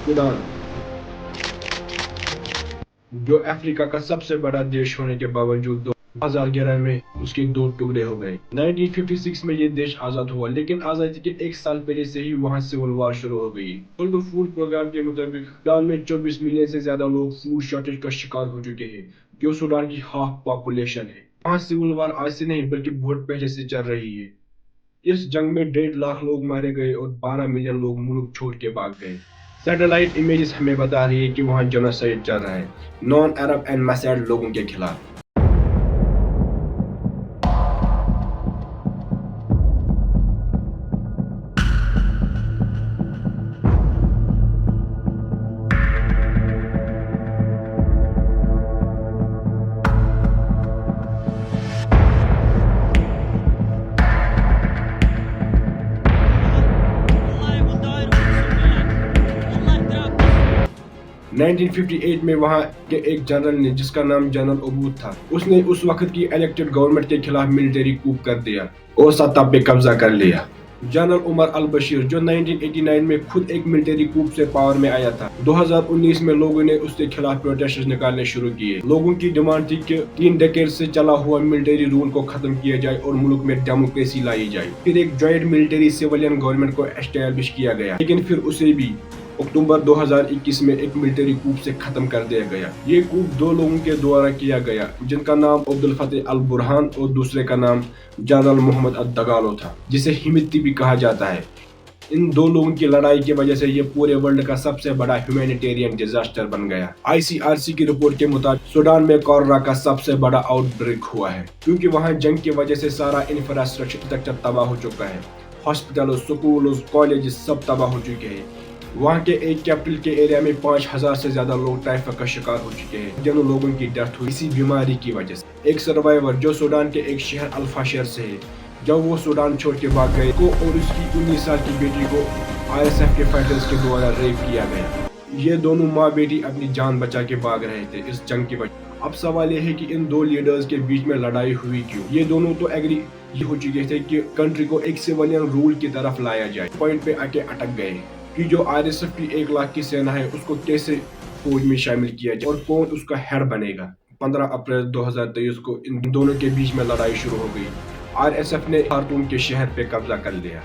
Sudan, जो Africa का सबसे बड़ा देश होने के बावजूद 2011 में उसके दो टुकड़े हो गए। 1956 में ये देश आजाद हुआ, लेकिन आजादी के एक साल पहले से ही वहाँ सिविल वॉर शुरू हो गई। वर्ल्ड फूड प्रोग्राम के मुताबिक सूडान में 24 मिलियन से ज्यादा लोग फूड शॉर्टेज का शिकार हो चुके हैं, जो सूडान की हाफ पॉपुलेशन है। वहाँ सिविल वॉर आज से नहीं बल्कि बहुत पहले से चल रही है। इस जंग में 1.5 लाख लोग मारे गए और 12 मिलियन लोग मुल्क छोड़ के भाग गए। सैटेलाइट इमेजेस हमें बता रही है कि वहाँ जेनोसाइड चल रहा है, नॉन अरब एंड मसैड लोगों के खिलाफ। 1958 में वहाँ के एक जनरल ने, जिसका नाम जनरल अबूद था, उसने उस वक्त की इलेक्टेड गवर्नमेंट के खिलाफ मिलिट्री कूप कर दिया और सत्ता पे कब्जा कर लिया। जनरल उमर अल बशीर, जो 1989 में खुद एक मिलिट्री कूप से पावर में आया था, 2019 में लोगों ने उसके खिलाफ प्रोटेस्ट निकालने शुरू किए। लोगों की डिमांड थी कि 3 डेकेड से चला हुआ मिलिट्री रूल को खत्म किया जाए और मुल्क में डेमोक्रेसी लाई जाए। फिर एक जॉइंट मिलिट्री सिविलियन गवर्नमेंट को एस्टैब्लिश किया गया, लेकिन फिर उसे भी अक्टूबर 2021 में एक मिलिट्री कूप से खत्म कर दिया गया। ये कूप 2 लोगों के द्वारा किया गया, जिनका नाम अब्दुल फतेह अल बुरहान और दूसरे का नाम जनरल मोहम्मद अल दगालो था, जिसे हिमिती भी कहा जाता है। इन 2 लोगों की लड़ाई की वजह से ये पूरे वर्ल्ड का सबसे बड़ा ह्यूमैनिटेरियन डिजास्टर बन गया। ICRC की रिपोर्ट के मुताबिक सूडान में कोलेरा का सबसे बड़ा आउटब्रेक हुआ है, क्योंकि वहाँ जंग की वजह से सारा इंफ्रास्ट्रक्चर तबाह हो चुका है। हॉस्पिटल, स्कूल, कॉलेज सब तबाह हो चुके हैं। वहाँ के एक कैपिटल के एरिया में 5000 से ज्यादा लोग टाइफाइड का शिकार हो चुके हैं, जिन लोगों की डेथ हुई इसी बीमारी की वजह से। एक सर्वाइवर जो सूडान के एक शहर अल्फाशर से है, जब वो सूडान छोड़ के भाग गए को और उसकी 19 साल की बेटी को RSF के फाइटर्स के द्वारा रेप किया गया। ये दोनों माँ बेटी अपनी जान बचा के भाग रहे थे इस जंग की वजह। अब सवाल ये है कि इन 2 लीडर्स के बीच में लड़ाई हुई क्यों। ये दोनों तो एग्री हो चुके थे कि कंट्री को एक सिविलियन रूल की तरफ लाया जाए। पॉइंट पे आके अटक गए कि जो RSF की 1 लाख की सेना है, उसको कैसे फौज में शामिल किया जाए और कौन उसका हेड बनेगा। 15 अप्रैल 2023 को इन दोनों के बीच में लड़ाई शुरू हो गई। RSF ने खार्तूम के शहर पे कब्जा कर लिया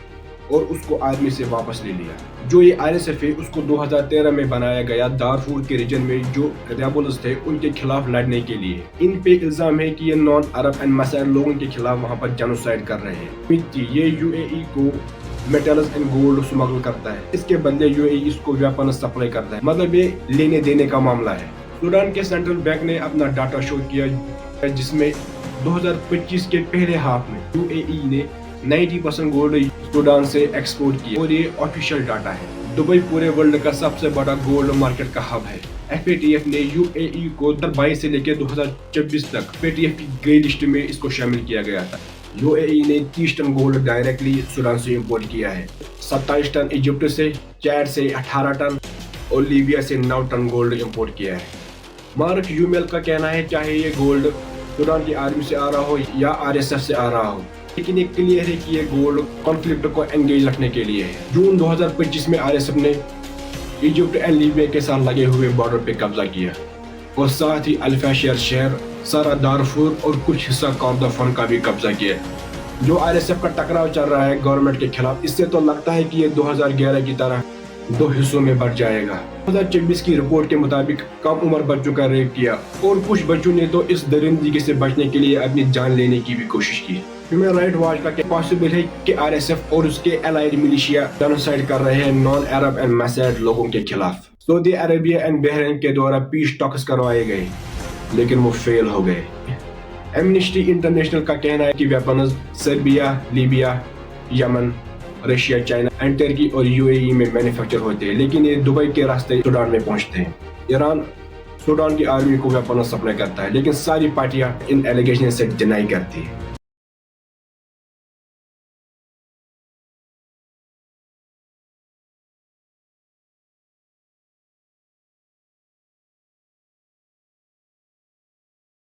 और उसको आर्मी से वापस ले लिया। जो ये RSF है, उसको 2013 में बनाया गया दारफूर के रीजन में जो रेबल्स थे उनके खिलाफ लड़ने के लिए। इन पे इल्जाम है कि ये नॉन अरब एंड मसैड लोगों के खिलाफ वहाँ पर जेनोसाइड कर रहे हैं। ये UAE को मेटल्स एंड गोल्ड स्मगल करता है, इसके बदले UAE इसको वेपन सप्लाई करता है। मतलब ये लेने देने का मामला है। सूडान के सेंट्रल बैंक ने अपना डाटा शो किया, जिसमें 2025 के पहले हाफ में UAE ने 90% गोल्ड सूडान से एक्सपोर्ट किया और ये ऑफिशियल डाटा है। दुबई पूरे वर्ल्ड का सबसे बड़ा गोल्ड मार्केट का हब है। FATF ने UAE को 2022 से लेकर 2024 तक FATF की ग्रे लिस्ट में इसको शामिल किया गया था। UAE ने 30 टन गोल्ड डायरेक्टली सूडान से इंपोर्ट किया है, 27 टन इजिप्ट से, चैड से 18 टन और लीबिया से 9 टन गोल्ड इंपोर्ट किया है। मार्क यूमेल का कहना है चाहे ये गोल्ड सूडान की आर्मी से आ रहा हो या RSF से आ रहा हो, लेकिन ये क्लियर है कि ये गोल्ड कॉन्फ्लिक्ट को एंगेज रखने के लिए है। जून 2025 में RSF ने इजिप्ट एंड लीबिया के साथ लगे हुए बॉर्डर पे कब्जा किया और साथ ही अल्फाशर शहर, सारा दारफूर और कुछ हिस्सा कॉर्दोफान का भी कब्जा किया। जो RSF का टकराव चल रहा है गवर्नमेंट के खिलाफ, इससे तो लगता है कि ये 2011 की तरह 2 हिस्सों में बढ़ जाएगा। 2024 की रिपोर्ट के मुताबिक कम उम्र बच्चों का रेप किया और कुछ बच्चों ने तो इस दरिंदगी से बचने के लिए अपनी जान लेने की भी कोशिश की। ह्यूमन राइट वॉच का क्या पॉसिबल है कि RSF और उसके एलाइड मिलिशिया जेनोसाइड कर रहे हैं नॉन अरब एंड मसैड लोगों के खिलाफ। सऊदी अरेबिया एंड बहरीन के द्वारा पीस टॉक्स करवाए गए, लेकिन वो फेल हो गए। एमनेस्टी इंटरनेशनल का कहना है कि weapons Serbia, Libya, Yemen, Russia, China and Turkey और UAE में मैन्युफैक्चर होते हैं, लेकिन ये दुबई के रास्ते सूडान में पहुंचते हैं। ईरान सूडान की आर्मी को वेपन सप्लाई करता है, लेकिन सारी पार्टियां इन एलिगेशन से डिनाई करती है।